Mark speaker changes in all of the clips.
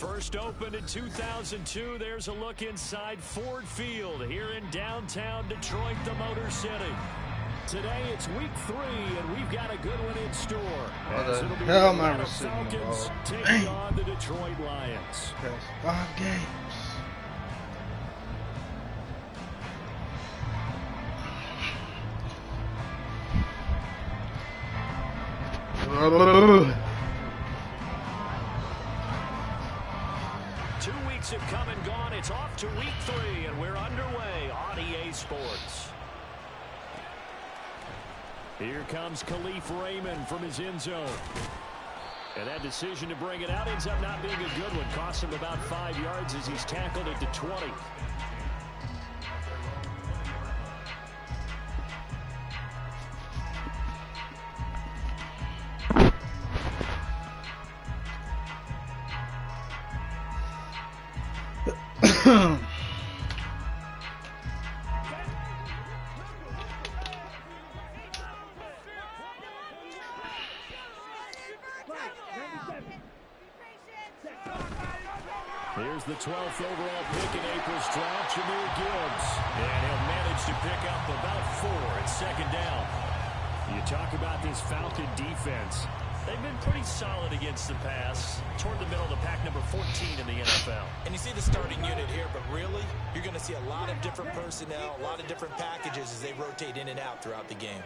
Speaker 1: First opened in 2002. There's a look inside Ford Field here in downtown Detroit, the Motor City. Today it's week 3, and we've got a good one in store.
Speaker 2: What the hell am I receiving the
Speaker 1: Falcons
Speaker 2: ball?
Speaker 1: taking on the Detroit Lions.
Speaker 2: That's 5 games.
Speaker 1: Have come and gone. It's off to week 3, and we're underway on EA Sports. Here comes Khalif Raymond from his end zone. And that decision to bring it out ends up not being a good one. Cost him about 5 yards as he's tackled at the 20. Here's the 12th overall pick in April's draft, Jahmyr Gibbs. And he'll manage to pick up about 4 at second down. You talk about this Falcon defense. They've been pretty solid against the pass. Toward the middle of the pack, number 14 in the NFL.
Speaker 3: And you see the starting unit here, but really, you're going to see a lot of different personnel, a lot of different packages as they rotate in and out throughout the game.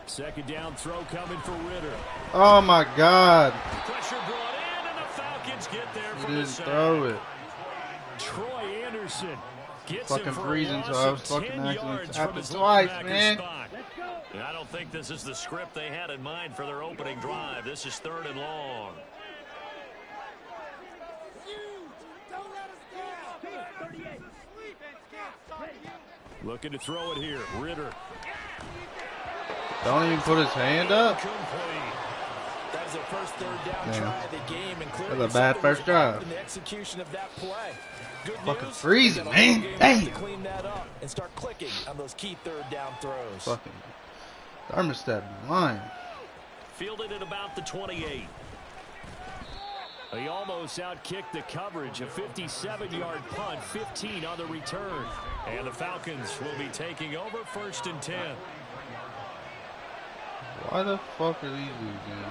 Speaker 1: Second down throw coming for Ritter.
Speaker 2: Oh my God.
Speaker 1: Pressure brought in, and the Falcons get there
Speaker 2: He
Speaker 1: from the
Speaker 2: didn't
Speaker 1: side.
Speaker 2: throw it.
Speaker 1: Troy Anderson gets
Speaker 2: Fucking
Speaker 1: him for
Speaker 2: freezing,
Speaker 1: a
Speaker 2: so
Speaker 1: loss
Speaker 2: I
Speaker 1: of
Speaker 2: was fucking
Speaker 1: 10
Speaker 2: accidentally
Speaker 1: yards
Speaker 2: tapped
Speaker 1: from
Speaker 2: it
Speaker 1: his
Speaker 2: twice,
Speaker 1: linebacker
Speaker 2: man.
Speaker 1: spot. And I don't think this is the script they had in mind for their opening drive. This is 3rd and long. Looking to throw it here. Ritter.
Speaker 2: Don't even put his hand up.
Speaker 3: That was their first 3rd down try of the game, and clearly
Speaker 2: That's a bad first drive.
Speaker 3: in the execution of that play. Good
Speaker 2: Fucking
Speaker 3: news,
Speaker 2: freezing,
Speaker 3: they got a whole
Speaker 2: man.
Speaker 3: game
Speaker 2: Damn.
Speaker 3: to clean that up and start clicking on those key 3rd down throws.
Speaker 2: Fucking thermostat line.
Speaker 1: Fielded at about the 28. He almost outkicked the coverage. A 57-yard punt, 15 on the return. And the Falcons will be taking over 1st and 10.
Speaker 2: Why the fuck are these dudes in?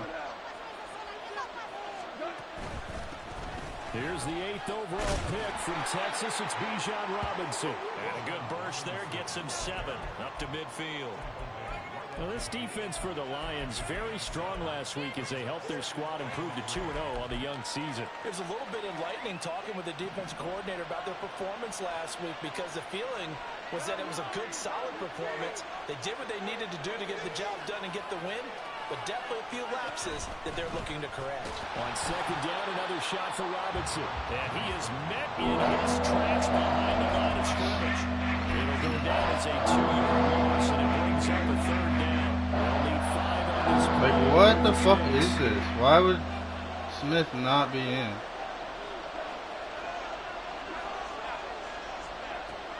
Speaker 1: Here's the 8th overall pick from Texas. It's Bijan Robinson. And a good burst there gets him 7 up to midfield. Well, this defense for the Lions very strong last week as they helped their squad improve to 2-0 on the young season.
Speaker 3: It was a little bit enlightening talking with the defense coordinator about their performance last week, because the feeling was that it was a good, solid performance. They did what they needed to do to get the job done and get the win, but definitely a few lapses that they're looking to correct.
Speaker 1: On second down, another shot for Robinson. And he is met in his tracks behind the line of scrimmage. It'll go down as a 2-yard loss, and it brings up a 3rd down. They'll need 5 on this play.
Speaker 2: Like, what the fuck is this? Why would Smith not be in?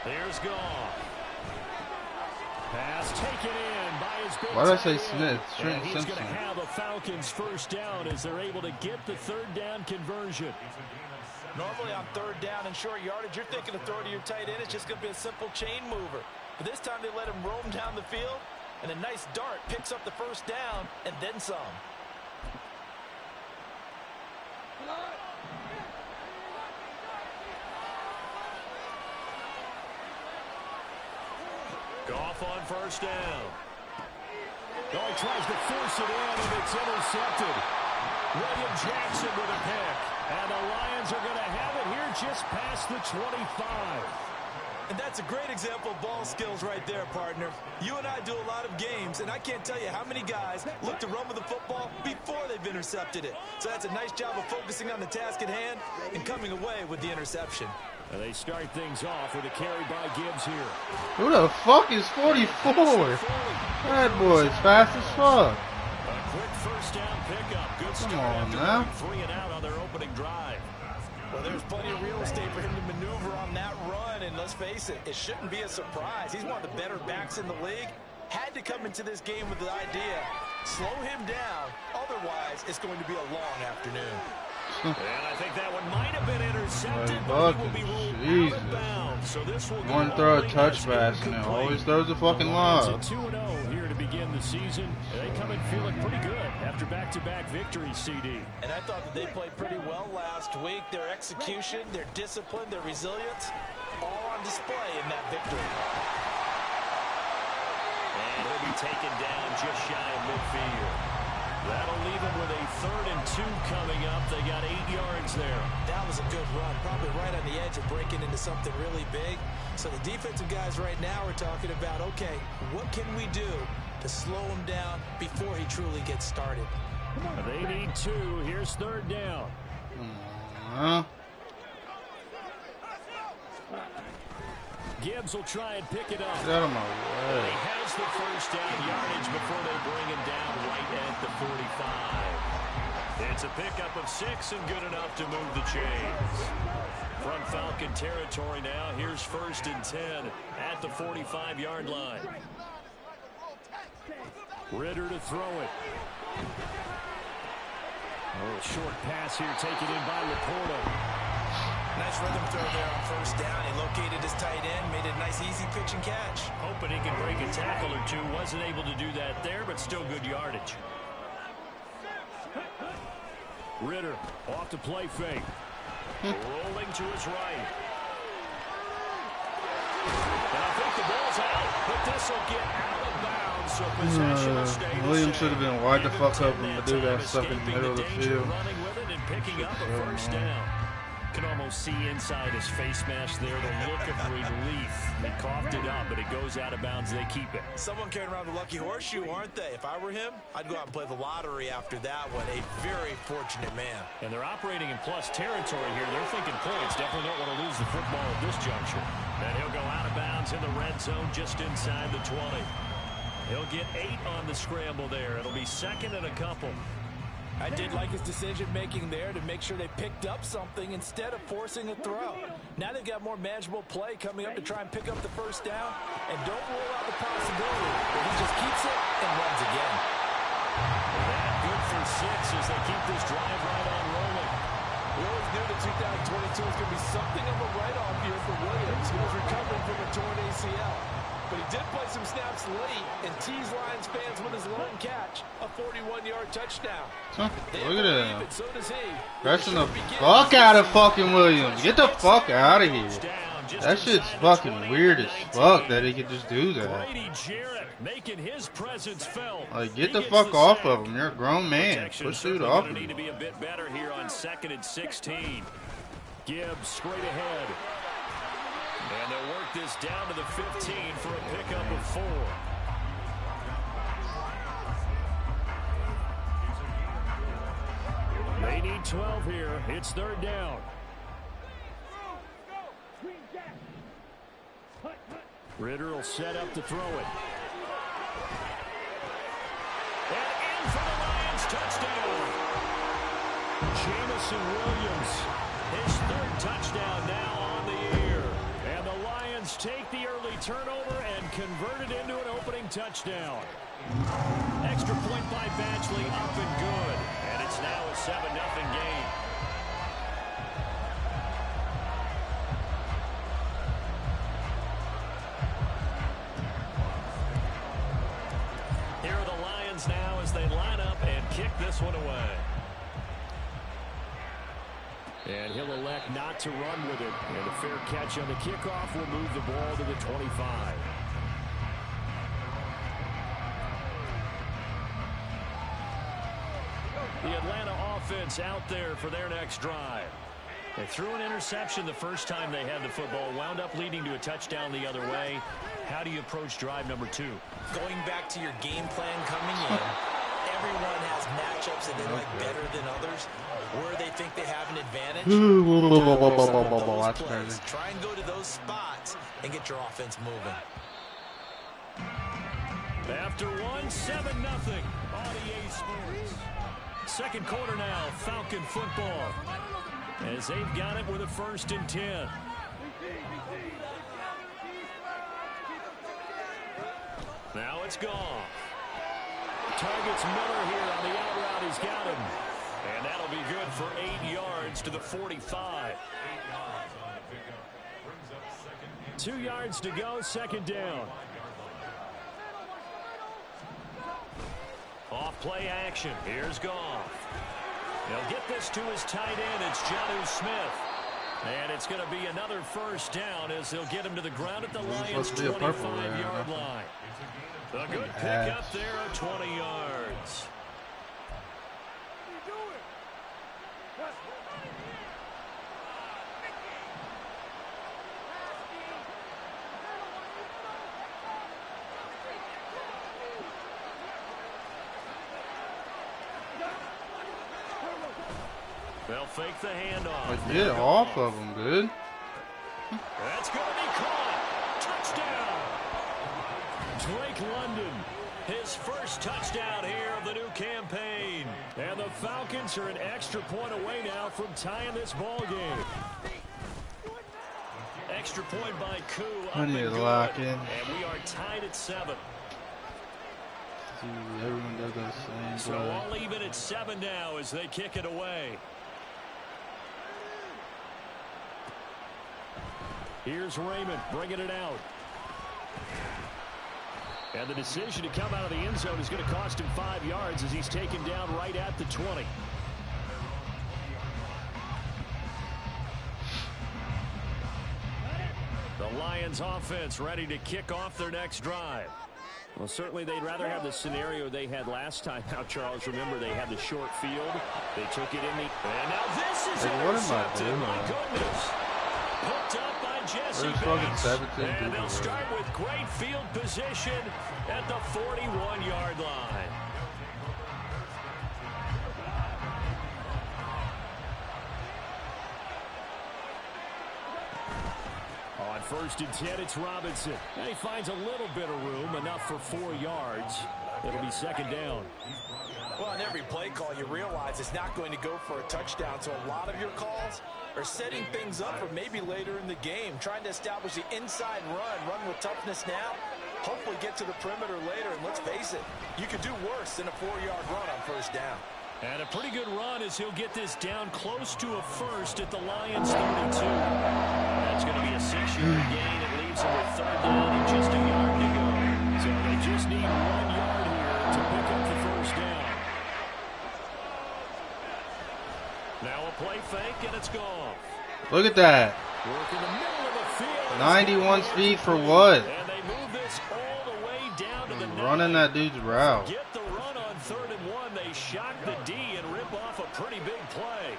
Speaker 1: There's Goff. Pass taken in by his big
Speaker 2: Why did I say
Speaker 1: tight
Speaker 2: Smith?
Speaker 1: end.
Speaker 2: Trent
Speaker 1: And he's going to
Speaker 2: Simpson.
Speaker 1: have a Falcons 1st down as they're able to get the 3rd down conversion.
Speaker 3: Normally on 3rd down and short yardage, you're thinking of throw to your tight end. It's just going to be a simple chain mover. But this time they let him roam down the field, and a nice dart picks up the 1st down and then some.
Speaker 1: Goff on 1st down. Oh, he tries to force it in, and it's intercepted. William Jackson with a pick. And the Lions are going to have it here just past the 25.
Speaker 3: And that's a great example of ball skills right there, partner. You and I do a lot of games, and I can't tell you how many guys look to run with the football before they've intercepted it. So that's a nice job of focusing on the task at hand and coming away with the interception.
Speaker 1: And they start things off with a carry by Gibbs here.
Speaker 2: Who the fuck is 44? That boy's fast as fuck.
Speaker 1: A quick 1st down pickup. Good start
Speaker 2: Come on
Speaker 1: after
Speaker 2: now.
Speaker 1: 3 and out on their opening drive.
Speaker 3: Well, there's plenty of real estate for him to maneuver on that run, and let's face it, it shouldn't be a surprise. He's one of the better backs in the league. Had to come into this game with the idea Slow him down. Otherwise, it's going to be a long afternoon.
Speaker 1: And I think that one might have been intercepted, but he will be ruled out of bounds. So this will go
Speaker 2: One throw a
Speaker 1: only
Speaker 2: touch
Speaker 1: as
Speaker 2: pass and it always throws a fucking lob.
Speaker 1: 2-0 here to begin the season. They come in feeling pretty good after back-to-back victories, CD.
Speaker 3: And I thought that they played pretty well last week. Their execution, their discipline, their resilience, all on display in that victory.
Speaker 1: And he'll be taken down just shy of midfield. That'll leave them with a 3rd and 2 coming up. They got 8 yards there.
Speaker 3: That was a good run, probably right on the edge of breaking into something really big. So the defensive guys right now are talking about, okay, what can we do to slow him down before he truly gets started?
Speaker 1: They need 2. Here's 3rd down. Gibbs will try and pick it up.
Speaker 2: Get out of my way.
Speaker 1: He has the first down yardage before they bring him down right at the 45. It's a pickup of 6 and good enough to move the chains. From Falcon territory now, here's 1st and 10 at the 45-yard line. Ritter to throw it. A little short pass here taken in by Laporta.
Speaker 3: Nice rhythm throw there on 1st down. He located his tight end, made a nice easy pitch and catch.
Speaker 1: Hoping he can break a tackle or 2. Wasn't able to do that there, but still good yardage. Ritter off to play fake. Rolling to his right. And I think the ball's out, but this will get out of bounds, so possession will stay the same.
Speaker 2: Williams should have been wide the fuck open to do that stuff in the middle of the field.
Speaker 1: Running with it and picking up a 1st down. Can almost see inside his face mask there, the look of relief. He coughed it up, but it goes out of bounds. They keep it.
Speaker 3: Someone carrying around the lucky horseshoe, aren't they? If I were him, I'd go out and play the lottery after that one. A very fortunate man.
Speaker 1: And they're operating in plus territory here. They're thinking points. Definitely don't want to lose the football at this juncture. And he'll go out of bounds in the red zone just inside the 20. He'll get 8 on the scramble there. It'll be 2nd and a couple.
Speaker 3: I did like his decision-making there to make sure they picked up something instead of forcing a throw. Now they've got more manageable play coming up to try and pick up the 1st down. And don't rule out the possibility that he just keeps it and runs again.
Speaker 1: That good for 6 as they keep this drive right on rolling.
Speaker 3: We always knew that 2022 was going to be something of a write-off here for Williams. He was recovering from a torn ACL. But he did play some snaps late and teased Lions fans with his lone catch, a 41-yard touchdown.
Speaker 2: Huh, look at that.
Speaker 3: So does he.
Speaker 2: Pressing the fuck out of fucking Williams. Get the fuck out of here. That shit's fucking weird as fuck that he could just do that.
Speaker 1: Making his presence felt.
Speaker 2: Like, get the fuck off of him. You're a grown man. Push it off of
Speaker 1: need to be a bit better here on 2nd and 16. Gibbs straight ahead. And they'll work this down to the 15 for a pickup of 4. They need 12 here. It's 3rd down. Ritter will set up to throw it. And in for the Lions, touchdown. Jamison Williams, his 3rd touchdown now on the year. And the Lions take the early turnover and convert it into an opening touchdown. Extra point by Batchley, up and good. And it's now a 7-0 game. Here are the Lions now as they line up and kick this one away. And he'll elect not to run with it. And a fair catch on the kickoff will move the ball to the 25. The Atlanta offense out there for their next drive. They threw an interception the first time they had the football, wound up leading to a touchdown the other way. How do you approach drive number 2?
Speaker 3: Going back to your game plan coming in, everyone has matchups that they like better than others, where they think they have an advantage. Try and go to those spots and get your offense moving.
Speaker 1: After 1, 7-0 on EA Sports. Second quarter now, Falcon football. As they've got it with a 1st and 10. Now it's gone. Targets Miller here on the out route. He's got him. And that'll be good for 8 yards to the 45. 2 yards to go, second down. Off play action. Here's Goff. He'll get this to his tight end. It's Jonnu Smith. And it's going to be another first down as they'll get him to the ground at the Lions' 25-yard line. A good pick up there of 20 yards. They'll fake the handoff.
Speaker 2: Like, get off of him, dude.
Speaker 1: That's going to be caught. Touchdown. Drake London, his first touchdown here of the new campaign. And the Falcons are an extra point away now from tying this ball game. Extra point by Koo.
Speaker 2: I need to lock in.
Speaker 1: And we are tied at 7.
Speaker 2: Dude, everyone does that same
Speaker 1: so all even at 7 now as they kick it away. Here's Raymond bringing it out. And the decision to come out of the end zone is going to cost him 5 yards as he's taken down right at the 20. The Lions offense ready to kick off their next drive. Well, certainly they'd rather have the scenario they had last time out, Charles. Remember, they had the short field. They took it in the... And now this is intercepted. My goodness. Picked up by Jesse Bates. And they'll start with great field position at the 41-yard line. On 1st and 10, it's Robinson. And he finds a little bit of room, enough for 4 yards. It'll be second down.
Speaker 3: Well, on every play call, you realize it's not going to go for a touchdown. So a lot of your calls are setting things up for maybe later in the game, trying to establish the inside run with toughness now, hopefully get to the perimeter later. And let's face it, you could do worse than a 4-yard run on first down.
Speaker 1: And a pretty good run as he'll get this down close to a first at the Lions 32. That's going to be a 6-yard gain. It leaves him with 3rd down and just a yard to go. So they just need 1 yard here to pick up the first down. Now a play fake, and it's gone.
Speaker 2: Look at that.
Speaker 1: Work in the middle of the field.
Speaker 2: 91 speed for what?
Speaker 1: And they move this all the way down to the 9.
Speaker 2: Running that dude's route.
Speaker 1: Get the run on 3rd and 1. They shock the D and rip off a pretty big play.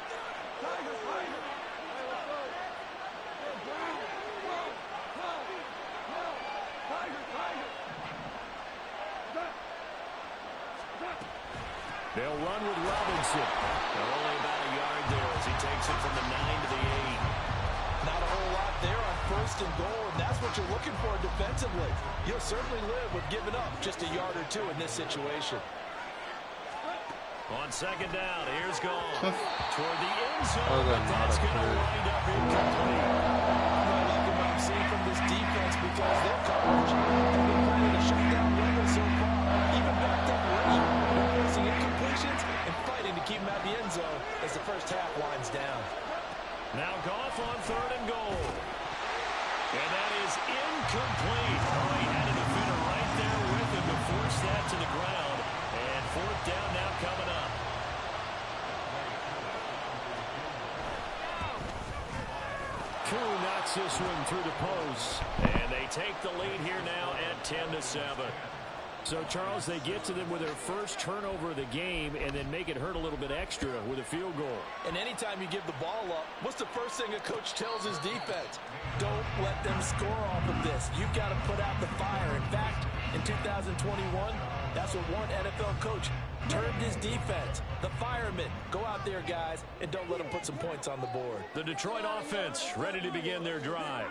Speaker 1: They'll run with Robinson. They're only about a yard there as he takes it from the 9 to the 8.
Speaker 3: Not a whole lot there on 1st and goal, and that's what you're looking for defensively. You'll certainly live with giving up just a yard or 2 in this situation.
Speaker 1: On 2nd down, here's Goff. Toward the end zone,
Speaker 2: but
Speaker 1: that's going to wind up incomplete.
Speaker 3: I'm not liking what I'm seeing from this defense because their coverage has been kind of the shutdown level so far. Even backed up late, forcing incompletions and fighting to keep them at the end zone as the first half winds down.
Speaker 1: Now Goff on 3rd and goal. And that is incomplete. Oh, he had a defender right there with him to force that to the ground. And 4th down now coming up. Koo knocks this one through the post. And they take the lead here now at 10-7. So, Charles, they get to them with their first turnover of the game and then make it hurt a little bit extra with a field goal.
Speaker 3: And anytime you give the ball up, what's the first thing a coach tells his defense? Don't let them score off of this. You've got to put out the fire. In fact, in 2021, that's what one NFL coach termed his defense. The firemen. Go out there, guys, and don't let them put some points on the board.
Speaker 1: The Detroit offense ready to begin their drive.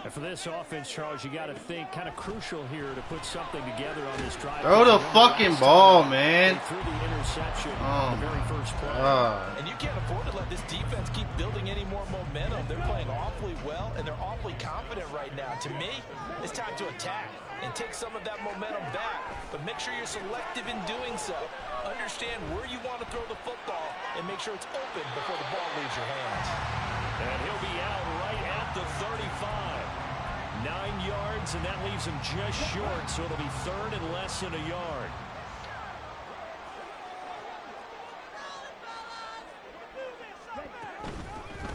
Speaker 1: And for this offense, Charles, you got to think kind of crucial here to put something together on this drive.
Speaker 2: Throw the fucking ball, man.
Speaker 1: Through the interception on the very first play.
Speaker 3: And you can't afford to let this defense keep building any more momentum. They're playing awfully well, and they're awfully confident right now. To me, it's time to attack and take some of that momentum back. But make sure you're selective in doing so. Understand where you want to throw the football and make sure it's open before the ball leaves your hands.
Speaker 1: And he'll be out right at the 35. 9 yards, and that leaves him just short, so it'll be third and less than a yard.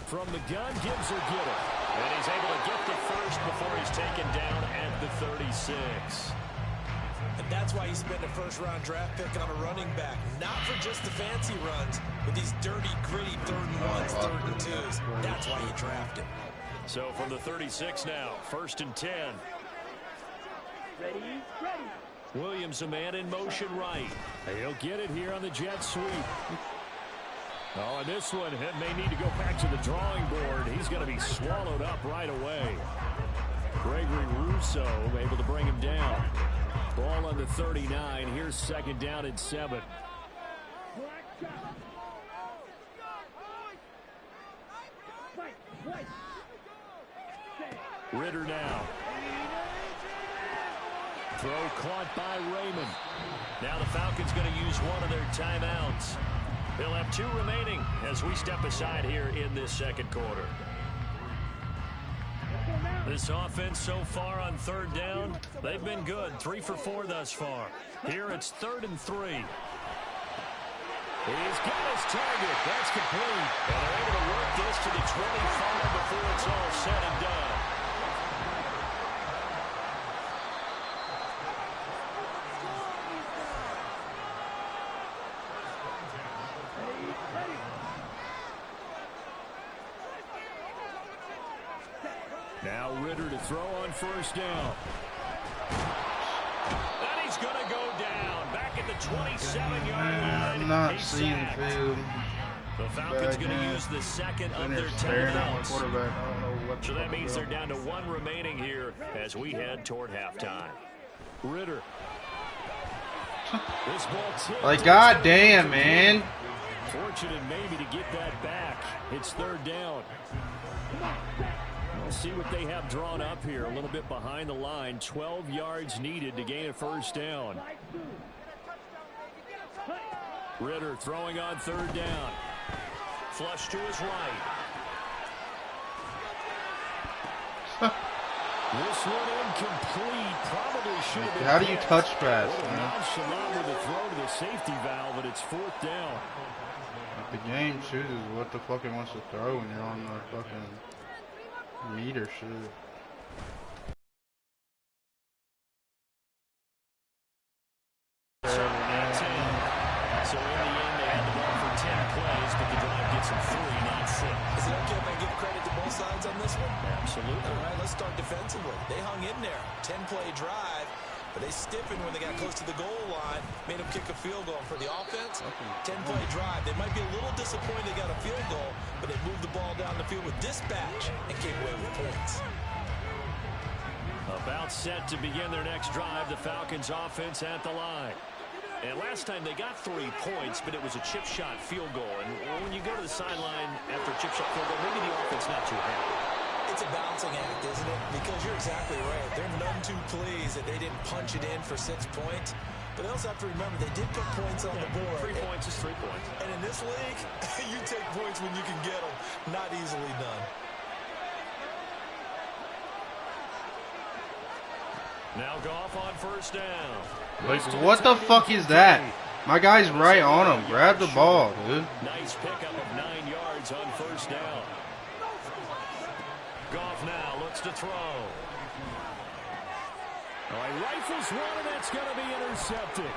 Speaker 1: From the gun, Gibbs will get it. And he's able to get the first before he's taken down at the 36.
Speaker 3: And that's why you spend a first-round draft pick on a running back. Not for just the fancy runs, but these dirty, gritty third and ones, third and twos. That's why you draft him.
Speaker 1: So from the 36 now, first and 10.
Speaker 4: Ready?
Speaker 1: Williams, a man in motion right. He'll get it here on the jet sweep. Oh, and this one may need to go back to the drawing board. He's going to be swallowed up right away. Gregory Rousseau able to bring him down. Ball on the 39. Here's second down and 7. Ritter now. Throw caught by Raymond. Now the Falcons going to use one of their timeouts. They'll have 2 remaining as we step aside here in this second quarter. This offense so far on third down, they've been good. 3 for 4 thus far. Here it's 3rd and 3. He's got his target. That's complete. And they're able to work this to the 25 before it's all said and done. Now Ritter to throw on first down. And he's going to go down. Back at the 27-yard line.
Speaker 2: I'm not seeing the field.
Speaker 1: The Falcons going to use the second of their timeouts. So that means they're down to 1 remaining here as we head toward halftime. Ritter. This ball tipped.
Speaker 2: Like, goddamn, man.
Speaker 1: Fortunate maybe to get that back. It's 3rd down. We'll see what they have drawn up here. A little bit behind the line. 12 yards needed to gain a first down. Ritter throwing on 3rd down. Flush to his right. This one incomplete. Probably should have been.
Speaker 2: How do you touch pass, man?
Speaker 1: Nonchalant with the throw to the safety valve, but it's 4th down.
Speaker 2: The game chooses what the fuck it wants to throw when you're on the fucking read or shit.
Speaker 1: So in the end, they had the ball for 10 plays, but the drive gets them 3, not 6.
Speaker 3: Is it okay if I give credit to both sides on this one?
Speaker 1: Absolutely.
Speaker 3: All right, let's start defensively. They hung in there. 10-play drive, but they stiffened when they got close to the goal line, made them kick a field goal. For the offense, 10-play drive. They might be a little disappointed they got a field goal, but they moved the ball down the field with dispatch and came away with points.
Speaker 1: About set to begin their next drive, the Falcons offense at the line. And last time they got 3 points, but it was a chip shot field goal. And when you go to the sideline after a chip shot field goal, maybe the offense not too happy.
Speaker 3: It's a balancing act, isn't it? Because you're exactly right. They're none too pleased that they didn't punch it in for 6 points. But they also have to remember they did put points on the board.
Speaker 1: 3 points is 3 points.
Speaker 3: And in this league, you take points when you can get them. Not easily done.
Speaker 1: Now Goff on first down.
Speaker 2: Like, what the fuck is that? My guy's right on him. Grab the ball, dude.
Speaker 1: Nice pickup of 9 yards on first down. Goff now looks to throw. All right, rifles one, and that's going to be intercepted.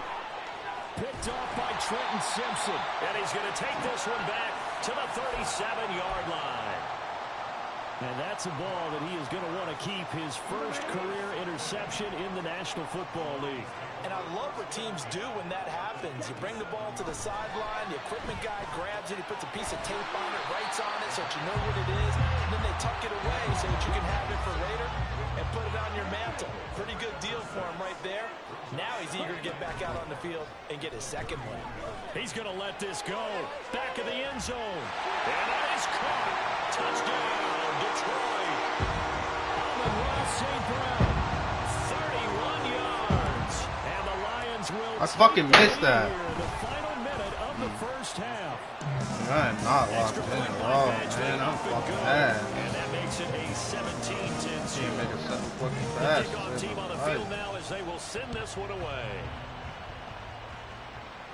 Speaker 1: Picked off by Trenton Simpson. And he's going to take this one back to the 37-yard line. And that's a ball that he is going to want to keep, his first career interception in the National Football League.
Speaker 3: And I love what teams do when that happens. You bring the ball to the sideline, the equipment guy grabs it, he puts a piece of tape on it, writes on it so that you know what it is, and then they tuck it away so that you can have it for later. back out on the field and get his second one.
Speaker 1: He's going to let this go. Back of the end zone. And that is caught. Touchdown, Detroit. Amon-Ra St. Brown, 31 yards. And the Lions will
Speaker 2: I fucking missed that.
Speaker 1: the final minute of the first half.
Speaker 2: I am not locked in at all, man. I'm fucking mad.
Speaker 1: And that makes it a 17-10
Speaker 2: Can't make it so fucking
Speaker 1: The
Speaker 2: fast.
Speaker 1: kickoff team on the field now as they will send this one away.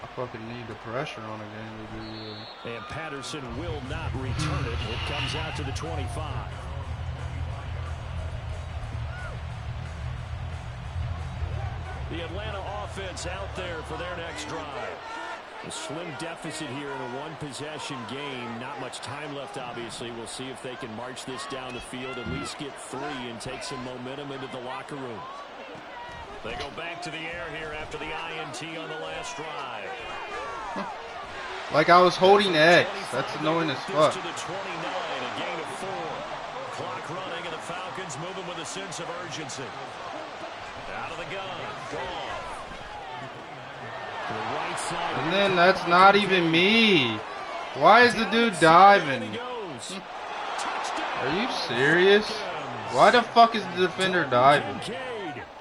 Speaker 2: I fucking need the pressure on a game to do good.
Speaker 1: And Patterson will not return it. It comes out to the 25. The Atlanta offense out there for their next drive. A slim deficit here in a one-possession game. Not much time left, obviously. We'll see if they can march this down the field, at least get 3 and take some momentum into the locker room. They go back to the air here after the INT on the last drive.
Speaker 2: Like I was holding X. That's annoying as fuck.
Speaker 1: To the 29, a gain of 4. Clock running, and the Falcons moving with a sense of urgency. Out of the gun, gone. To the right side.
Speaker 2: And then that's not even me. Why is the dude diving? Are you serious? Why the fuck is the defender diving?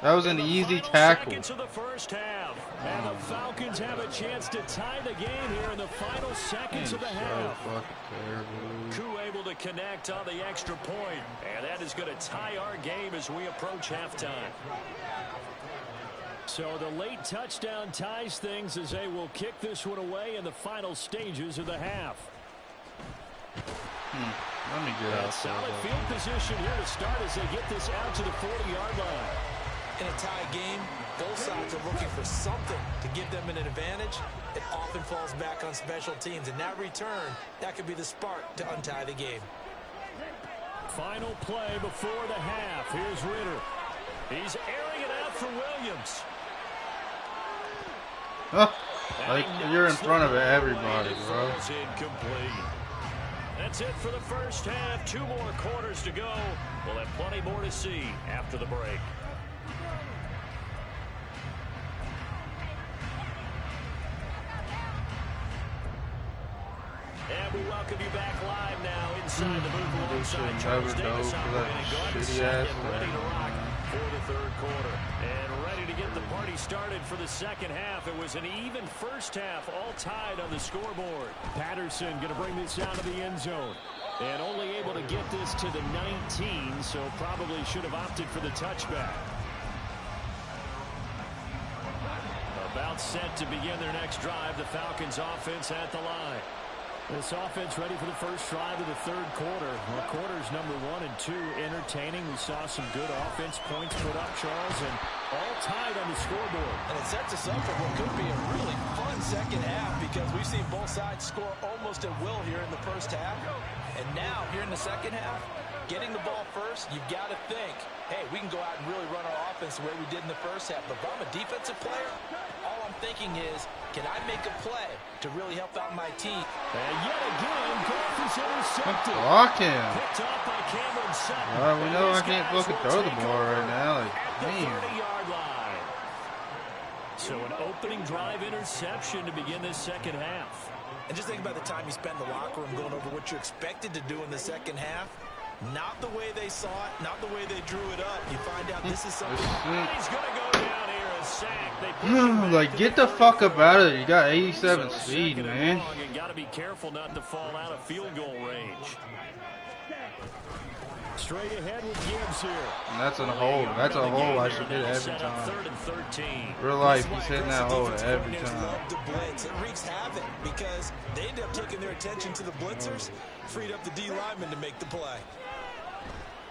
Speaker 2: That was an easy tackle.
Speaker 1: Seconds of the first half. And the Falcons have a chance to tie the game here in the final seconds of the half. Koo able to connect on the extra point. And that is going to tie our game as we approach halftime. So the late touchdown ties things as they will kick this one away in the final stages of the half.
Speaker 2: Let me get out.
Speaker 1: Solid field position here to start as they get this out to the 40-yard line.
Speaker 3: In a tie game, both sides are looking for something to give them an advantage. It often falls back on special teams. And that return, that could be the spark to untie the game.
Speaker 1: Final play before the half. Here's Ritter. He's airing it out for Williams.
Speaker 2: Like, you're in front of everybody, bro.
Speaker 1: Incomplete. That's it for the first half. 2 more quarters to go. We'll have plenty more to see after the break. And we welcome you back live now inside the booth alongside Charles Davis operating guns set and ready to rock for the third quarter. And ready to get the party started for the second half. It was an even first half, all tied on the scoreboard. Patterson going to bring this out of the end zone. And only able to get this to the 19, so probably should have opted for the touchback. About set to begin their next drive, the Falcons offense at the line. This offense ready for the first drive of the third quarter. Well, quarters number 1 and 2 entertaining. We saw some good offense points put up, Charles, and all tied on the scoreboard.
Speaker 3: And it sets us up for what could be a really fun second half because we've seen both sides score almost at will here in the first half. And now, here in the second half, getting the ball first, you've got to think, hey, we can go out and really run our offense the way we did in the first half. But if I'm a defensive player, all I'm thinking is, can I make a play to really help out my team?
Speaker 1: And yet again, Goff is intercepted.
Speaker 2: Block him.
Speaker 1: Picked off by Cameron Sutton.
Speaker 2: Well, we know I can't fucking throw the ball right now. Like,
Speaker 1: At the
Speaker 2: damn.
Speaker 1: 30-yard line. So an opening drive interception to begin this second half.
Speaker 3: And just think about the time you spend in the locker room going over what you're expected to do in the second half. Not the way they saw it, not the way they drew it up. You find out this is something.
Speaker 1: He's going to go down here, a sack. They push him back
Speaker 2: Like,
Speaker 1: to
Speaker 2: get
Speaker 1: the
Speaker 2: the fuck up
Speaker 1: 30.
Speaker 2: out of there. You got 87
Speaker 1: So
Speaker 2: speed,
Speaker 1: second and
Speaker 2: man.
Speaker 1: long, and got to be careful not to fall out of field goal range. Straight ahead with Gibbs here.
Speaker 2: And that's a hole. That's a hole I should hit every time.
Speaker 1: 3rd and 13.
Speaker 2: Real life, he's hitting that hole every time.
Speaker 3: Love to blitz. It wreaks havoc because they end up taking their attention to the blitzers, freed up the D lineman to make the play.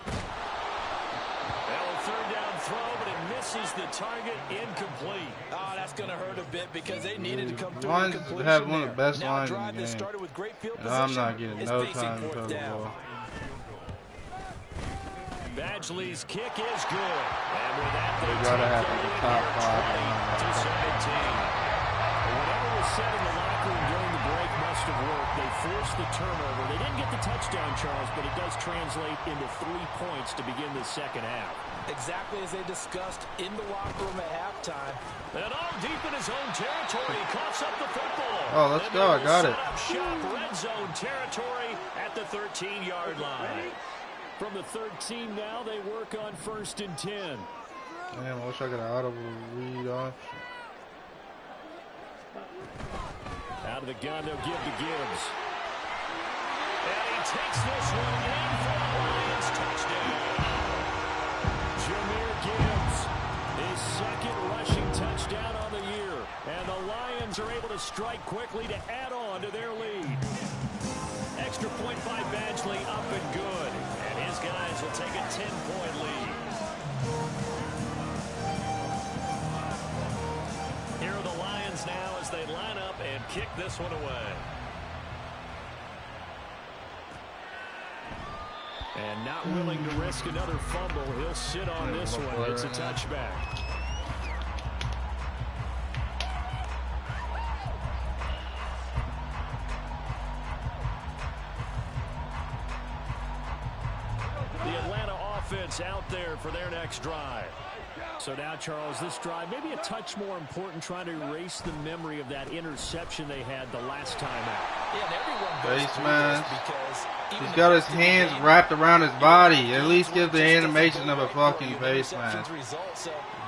Speaker 1: Well, a 3rd down throw, but it misses the target, incomplete.
Speaker 3: Oh, that's going to hurt a bit because they needed to come through.
Speaker 2: Lions have one of the best
Speaker 3: now
Speaker 2: lines in
Speaker 3: drive
Speaker 2: the
Speaker 3: that
Speaker 2: game.
Speaker 3: started with great field
Speaker 2: And I'm
Speaker 3: position
Speaker 2: not getting
Speaker 3: is
Speaker 2: no
Speaker 3: facing
Speaker 2: time to
Speaker 3: 4th
Speaker 2: throw the
Speaker 3: down.
Speaker 2: ball.
Speaker 1: Badgley's kick is good. And with that,
Speaker 2: They gotta have the top 5.
Speaker 1: 20-17. Whatever was said in the locker room during the break must have worked. They forced the turnover. They didn't get the touchdown, Charles, but it does translate into 3 points to begin the second half.
Speaker 3: Exactly as they discussed in the locker room at halftime.
Speaker 1: And all deep in his own territory, he coughs up the football.
Speaker 2: Oh, let's go. I got it.
Speaker 1: Shop red zone territory at the 13-yard line. From the 13 now, they work on 1st and 10.
Speaker 2: Damn, I wish I could have audible read off.
Speaker 1: Out of the gun, they'll give to Gibbs. And he takes this one in for the Lions. Touchdown. Jahmyr Gibbs, his second rushing touchdown on the year. And the Lions are able to strike quickly to add on to their lead. Extra point by Badgley, up and good. And his guys will take a 10-point lead. Here are the Lions now as they line up and kick this one away. And not willing to risk another fumble, he'll sit on this one. It's a touchback. The Atlanta offense out there for their next drive. So now, Charles, this drive maybe a touch more important, trying to erase the memory of that interception they had the last time out.
Speaker 3: Yeah, and everyone goes
Speaker 2: Face
Speaker 3: through
Speaker 2: mask.
Speaker 3: this because
Speaker 2: He's got his hands wrapped around his body. At least give the animation of a fucking face mask.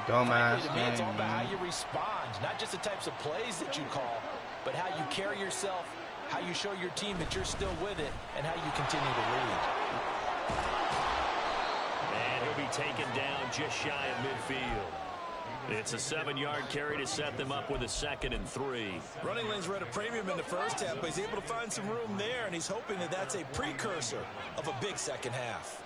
Speaker 2: Dumbass game,
Speaker 3: It's all about
Speaker 2: man.
Speaker 3: how you respond, not just the types of plays that you call, but how you carry yourself, how you show your team that you're still with it, and how you continue to lead.
Speaker 1: And he'll be taken down just shy of midfield. It's a 7-yard carry to set them up with a 2nd and 3.
Speaker 3: Running lanes were at a premium in the first half, but he's able to find some room there, and he's hoping that that's a precursor of a big second half.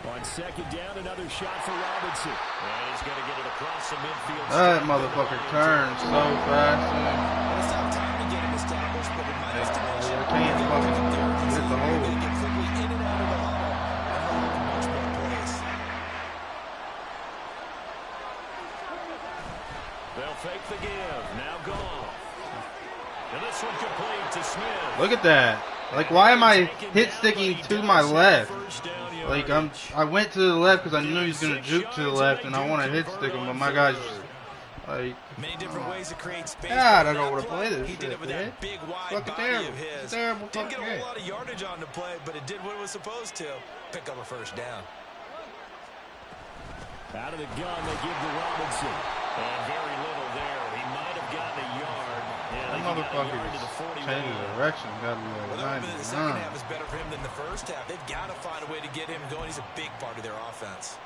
Speaker 1: On 2nd down, another shot for Robinson. And he's going to get it across the midfield.
Speaker 2: That motherfucker turns so fast.
Speaker 3: Well, it's not time to get him established, but in my estimation,
Speaker 2: I can't fucking hit the hole.
Speaker 3: get quickly in and out of the huddle and run much more plays.
Speaker 1: They'll fake the give. Now gone. And this one complete to Smith.
Speaker 2: Look at that. Like, why am I hit sticking to my left? Like, I went to the left because I knew he was going to juke to the left, and I want to hit stick him, but my guy's just, like,
Speaker 3: Many different ways to create space.
Speaker 2: God, I don't want to play this
Speaker 3: He did
Speaker 2: shit,
Speaker 3: it with
Speaker 2: man.
Speaker 3: that big wide
Speaker 2: Fucking
Speaker 3: body
Speaker 2: terrible.
Speaker 3: of his.
Speaker 2: Terrible
Speaker 3: Didn't
Speaker 2: fucking
Speaker 3: get a
Speaker 2: game.
Speaker 3: whole lot of yardage on the play, but it did what it was supposed to. Pick up a first down.
Speaker 1: Out of the gun, they give to Robinson. And very little there. He might have gotten a yard. Yeah,
Speaker 2: That motherfucker just changed direction. Got to
Speaker 3: Well,
Speaker 2: be
Speaker 3: they're hoping that the second
Speaker 2: 99.
Speaker 3: half is better for him than the first half. They've got to find a way to get him going. He's a big part of their offense.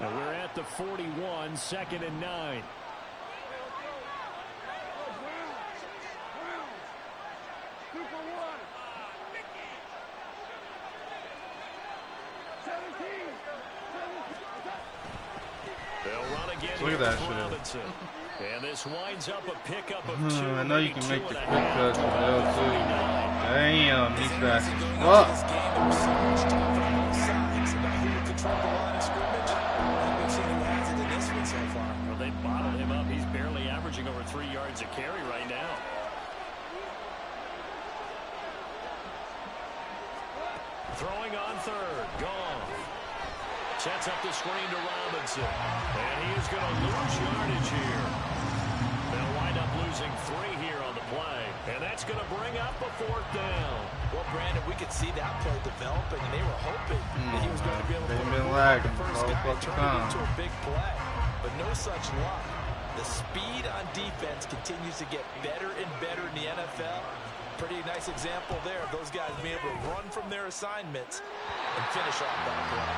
Speaker 1: And we're at the 41, 2nd and 9. They'll run again.
Speaker 2: Look at that shit.
Speaker 1: Robinson. And this winds up a pickup of 2.
Speaker 2: I know you can make the
Speaker 1: maybe
Speaker 2: quick
Speaker 1: 2.5.
Speaker 2: cuts with L2. Damn, he's fast as
Speaker 3: Going into
Speaker 2: fuck.
Speaker 3: this game, there was so much talk on both sides about who would control the line of scrimmage. And we've seen who has it in this one so far.
Speaker 1: Well, they bottled him up. He's barely averaging over 3 yards a carry right now. Throwing on 3rd. Gone. Sets up the screen to Robinson. And he is going to lose yardage here. They'll wind up losing 3 here on the play. And that's going to bring up a 4th down.
Speaker 3: Well, Brandon, we could see that play developing, and they were hoping that he was going to be able to
Speaker 2: They've
Speaker 3: put
Speaker 2: been
Speaker 3: a
Speaker 2: lagging
Speaker 3: the first
Speaker 2: all
Speaker 3: guy,
Speaker 2: fucking
Speaker 3: turn it
Speaker 2: time.
Speaker 3: into a big play. But no such luck. The speed on defense continues to get better and better in the NFL. Pretty nice example there of those guys being able to run from their assignments and finish off that play.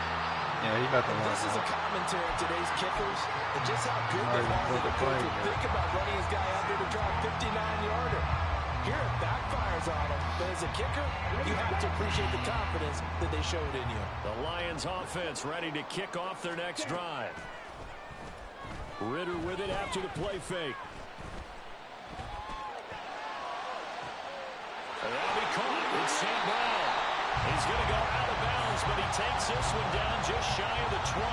Speaker 2: Yeah, he about to
Speaker 3: This is a
Speaker 2: run.
Speaker 3: commentary on today's kickers and just how good they
Speaker 2: Already
Speaker 3: are.
Speaker 2: put
Speaker 3: That
Speaker 2: the
Speaker 3: the
Speaker 2: play
Speaker 3: coach would
Speaker 2: together.
Speaker 3: think about running his guy out there to try a 59-yarder. Here it backfires on him, but as a kicker, you have to appreciate the confidence that they showed in you.
Speaker 1: The Lions offense ready to kick off their next drive. Ritter with it after the play fake. That'll be caught. It's St. Brown. He's going to go out of bounds, but he takes this one down just shy of the 20.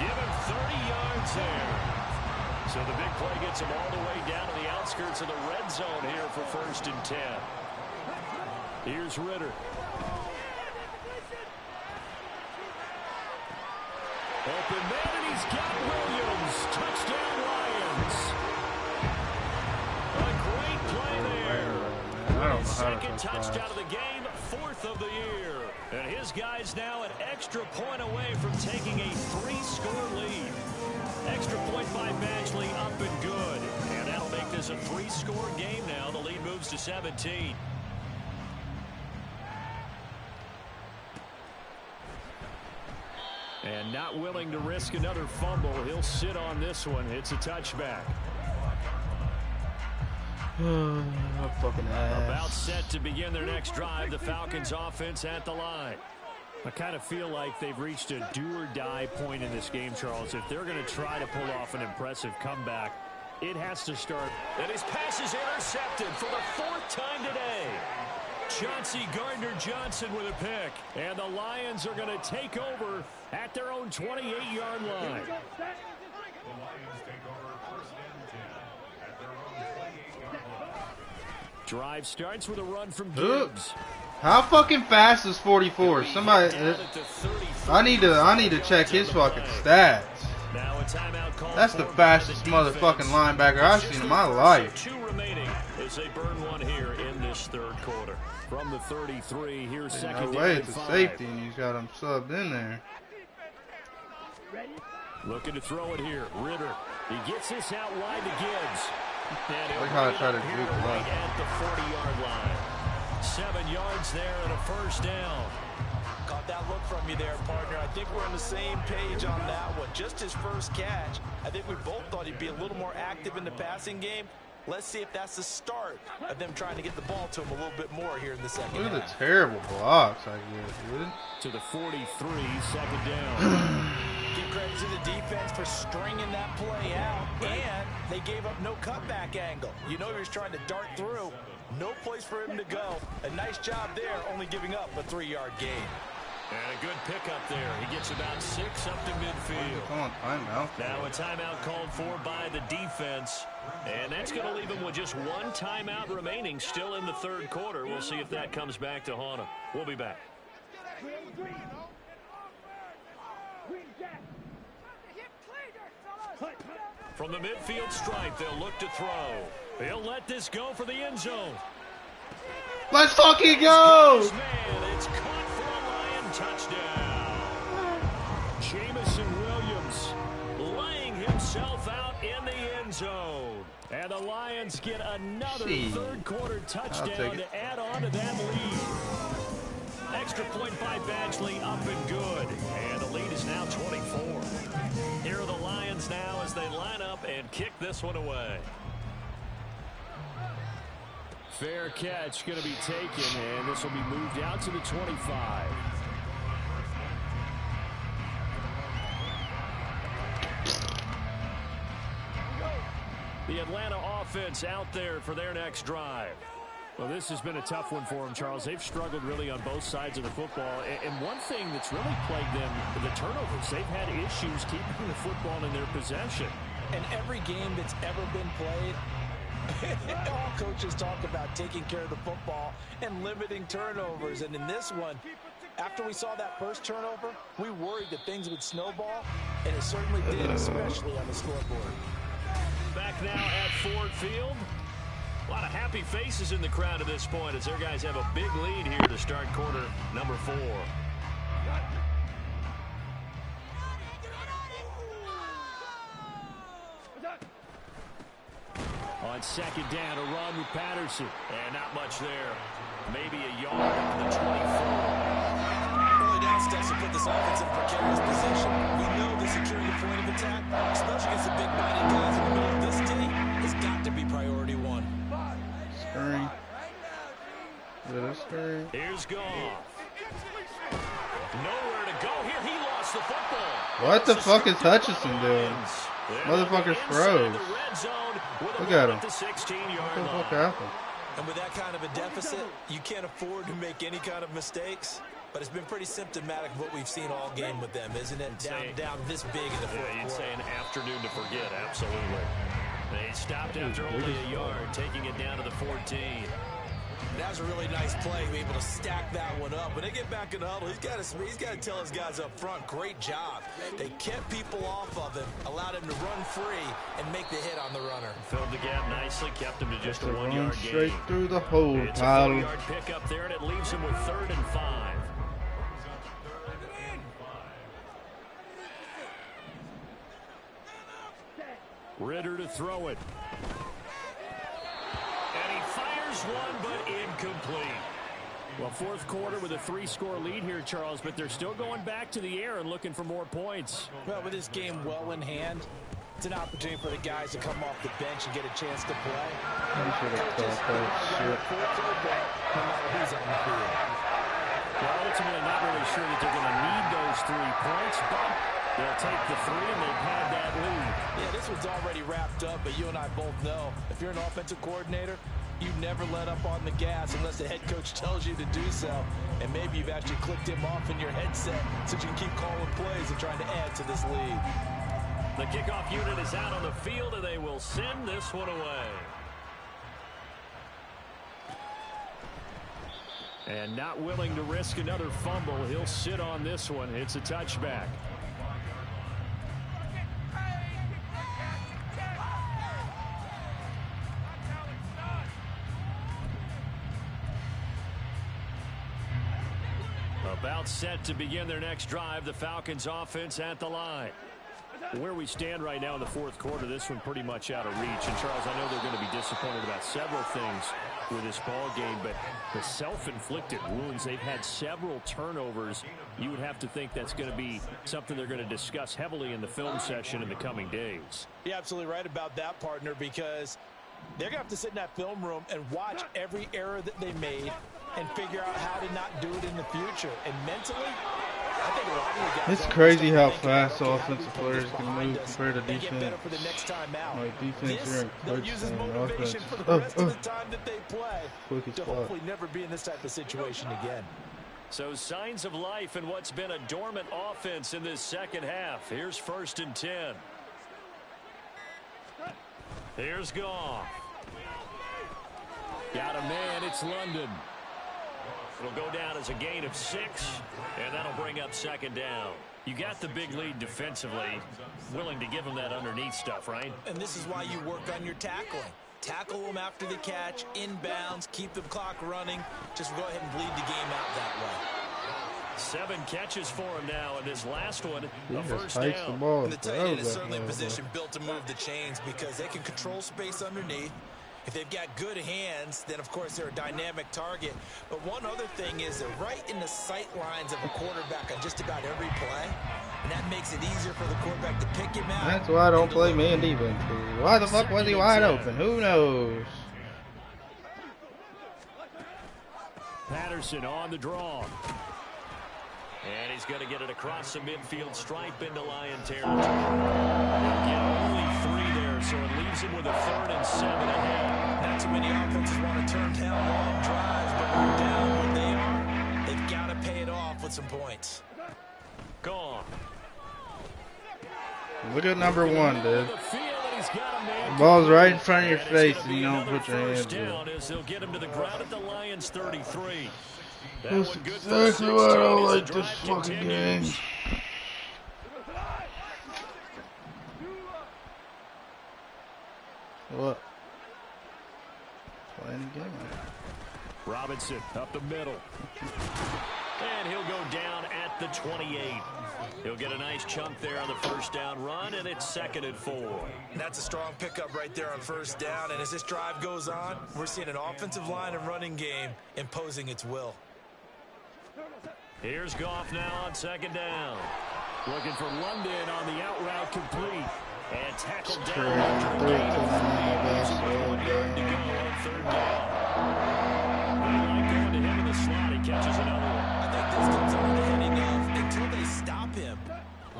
Speaker 1: Give him 30 yards there. So the big play gets him all the way down to the outskirts of the red zone here for 1st and 10. Here's Ritter. Open man, and he's got Williams. Touchdown, Lions. A great play there. His second touchdown of the game, 4th of the year. And his guys now an extra point away from taking a 3-score lead. Extra point by Badgley, up and good. And that'll make this a 3-score game now. The lead moves to 17. And not willing to risk another fumble. He'll sit on this one. It's a touchback.
Speaker 2: Fucking ass.
Speaker 1: About set to begin their next drive. The Falcons offense at the line. I kind of feel like they've reached a do-or-die point in this game, Charles. If they're going to try to pull off an impressive comeback, it has to start. And his pass is intercepted for the 4th time today. Chauncey Gardner-Johnson with a pick. And the Lions are going to take over at their own 28-yard line. Drive starts with a run from Gibbs.
Speaker 2: How fucking fast is 44? Somebody, I need to check his fucking stats. That's the fastest motherfucking linebacker I've seen in my life.
Speaker 1: 2 remaining as they burn one here in this 3rd quarter. From the 33, here's second
Speaker 2: No way,
Speaker 1: down
Speaker 2: it's a
Speaker 1: 5.
Speaker 2: safety, and he's got him subbed in there.
Speaker 1: Looking to throw it here. Ritter. He gets this out wide to Gibbs.
Speaker 2: Look how I try to do it.
Speaker 1: Right at the 40-yard line. 7 yards there and a 1st down.
Speaker 3: Got that look from you there, partner. I think we're on the same page on that one. Just his first catch. I think we both thought he'd be a little more active in the passing game. Let's see if that's the start of them trying to get the ball to him a little bit more here in the second half.
Speaker 2: Look at the terrible blocks I get, dude.
Speaker 1: To the 43, 2nd down.
Speaker 3: Give credit to the defense for stringing that play out, and they gave up no cutback angle. You know he was trying to dart through. No place for him to go. A nice job there, only giving up a 3-yard gain.
Speaker 1: And a good pickup there. He gets about 6 up to midfield.
Speaker 2: Come on, timeout.
Speaker 1: Now a timeout called for by the defense. And that's going to leave him with just 1 timeout remaining still in the 3rd quarter. We'll see if that comes back to haunt him. We'll be back. From the midfield stripe, they'll look to throw. They'll let this go for the end zone.
Speaker 2: Let's fucking go!
Speaker 1: Man, it's caught for a Lion touchdown. Jamison Williams laying himself out in the end zone. And the Lions get another 3rd quarter touchdown to add on to that lead. Extra point by Badgley, up and good. And the lead is now 24. Here are the Lions now as they line up and kick this one away. Fair catch going to be taken, and this will be moved out to the 25. The Atlanta offense out there for their next drive. Well, this has been a tough one for them, Charles. They've struggled really on both sides of the football. And one thing that's really plagued them, the turnovers. They've had issues keeping the football in their possession.
Speaker 3: And every game that's ever been played, all coaches talk about taking care of the football and limiting turnovers. And in this one, after we saw that first turnover, we worried that things would snowball, and it certainly did, especially on the scoreboard.
Speaker 1: Back now at Ford Field. A lot of happy faces in the crowd at this point as their guys have a big lead here to start quarter number 4. On 2nd down, a run with Patterson. And not much there. Maybe a yard up to the 24.
Speaker 3: Early down steps to put this offense in a precarious position. We know the security point of attack, especially against the big-bodied guys in the middle of this team, has got to be priority 1.
Speaker 2: Scurry. Scurry.
Speaker 1: Here's Goff. Nowhere to go here. He lost the football.
Speaker 2: What the fuck is Hutchinson doing? Motherfucker froze. Look at him. What the fuck happened?
Speaker 3: And with that kind of a deficit, you can't afford to make any kind of mistakes. but it's been pretty symptomatic of what we've seen all game with them, isn't it? Down this big in the fourth quarter.
Speaker 1: You'd say an afternoon to forget, absolutely. They stopped after only a yard, taking it down to the 14.
Speaker 3: That was a really nice play, to be able to stack that one up. When they get back in the huddle, he's got to tell his guys up front, great job. They kept people off of him, allowed him to run free, and make the hit on the runner.
Speaker 1: Filled the gap nicely, kept him to just a 1-yard gain.
Speaker 2: Straight through the hole,
Speaker 1: it's
Speaker 2: pal.
Speaker 1: a 4-yard pickup there, and it leaves him with 3rd and 5. Ritter to throw it. And he fires one, but incomplete. Well, fourth quarter with a 3-score lead here, Charles, but they're still going back to the air and looking for more points.
Speaker 3: Well, with this game well in hand, it's an opportunity for the guys to come off the bench and get a chance to play.
Speaker 2: You should have thought that shit.
Speaker 3: No matter who's on the field.
Speaker 1: Well, ultimately not really sure that they're going to need those 3 points, but they'll take the 3 and they've had that lead.
Speaker 3: Yeah, this one's already wrapped up, but you and I both know if you're an offensive coordinator, you never let up on the gas unless the head coach tells you to do so. And maybe you've actually clicked him off in your headset so you can keep calling plays and trying to add to this lead.
Speaker 1: The kickoff unit is out on the field, and they will send this one away. And not willing to risk another fumble, he'll sit on this one. It's a touchback. About set to begin their next drive, the Falcons offense at the line. Where we stand right now in the fourth quarter, this one pretty much out of reach. And Charles, I know they're going to be disappointed about several things with this ball game, but the self-inflicted wounds, they've had several turnovers. You would have to think that's going to be something they're going to discuss heavily in the film session in the coming days.
Speaker 3: You're absolutely right about that, partner, because they're going to have to sit in that film room and watch every error that they made and figure out how to not do it in the future. And mentally, I think a lot of the guys,
Speaker 2: it's crazy how fast offensive players can move compared to defense. Like defense, you're in quicksand. Offense,
Speaker 3: for the rest of the time that they play
Speaker 2: quick as
Speaker 3: to
Speaker 2: fuck.
Speaker 3: hopefully never be in this type of situation again.
Speaker 1: So signs of life in what's been a dormant offense in this second half. Here's 1st and 10. Here's Goff. Got a man, it's London. It'll go down as a gain of 6, and that'll bring up 2nd down. You got the big lead defensively, willing to give them that underneath stuff, right?
Speaker 3: And this is why you work on your tackling. Tackle them after the catch, inbounds, keep the clock running. Just go ahead and bleed the game out that way.
Speaker 1: 7 catches for him now, and this last one,
Speaker 2: He
Speaker 1: a
Speaker 2: just
Speaker 1: 1st
Speaker 2: hikes
Speaker 1: down.
Speaker 2: the ball.
Speaker 3: And the tight end is certainly in position built to move the chains because they can control space underneath. If they've got good hands, then, of course, they're a dynamic target. But one other thing is they're right in the sight lines of a quarterback on just about every play. And that makes it easier for the quarterback to pick him out.
Speaker 2: That's why I don't play man defense. Why the fuck was he wide open? Who knows?
Speaker 1: Patterson on the draw. And he's going to get it across the midfield stripe into Lion territory. They'll get only 3 there, so it leaves him with a 3rd and 7 ahead.
Speaker 3: Not too many offenses want to turn down long drives, but when they're down when they are, they've got to pay it off with some points.
Speaker 1: Gone.
Speaker 2: Look at number 1, dude. The ball's right in front of your face, and you don't put your hands up.
Speaker 1: They'll get him to the ground at the Lions 33.
Speaker 2: That's exactly why I don't like this fucking game. What? Playing a game.
Speaker 1: Robinson up the middle. And he'll go down at the 28. He'll get a nice chunk there on the 1st down run, and it's 2nd and 4.
Speaker 3: That's a strong pickup right there on 1st down, and as this drive goes on, we're seeing an offensive line and running game imposing its will.
Speaker 1: Here's Goff now on 2nd down. Looking for London on the out route complete. And tackled down. To go on 3rd down. They like going to him in the slot. He catches another one.
Speaker 3: I think this comes under the heading of until they stop him,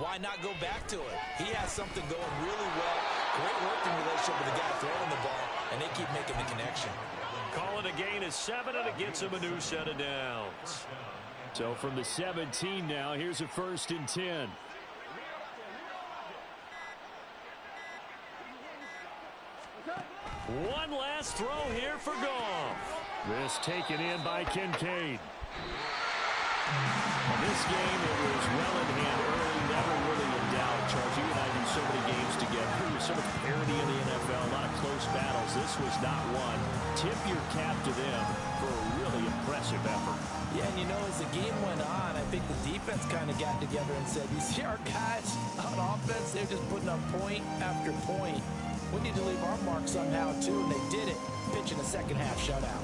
Speaker 3: why not go back to it? He has something going really well. Great working relationship with the guy throwing the ball, and they keep making the connection.
Speaker 1: Call it a gain of 7, and it gets him a new set of downs. So from the 17 now, here's a 1st and 10. One last throw here for Goff. This taken in by Kincaid. In this game, it was well in hand early, never really in doubt. Charles, you and I do so many games together. There's so much parity in the NFL, a lot of close battles. This was not one. Tip your cap to them for a really impressive effort.
Speaker 3: Yeah, and you know, as the game went on, I think the defense kind of got together and said, you see our guys on offense, they're just putting up point after point. We need to leave our mark somehow, too, and they did it, pitching a second-half shutout.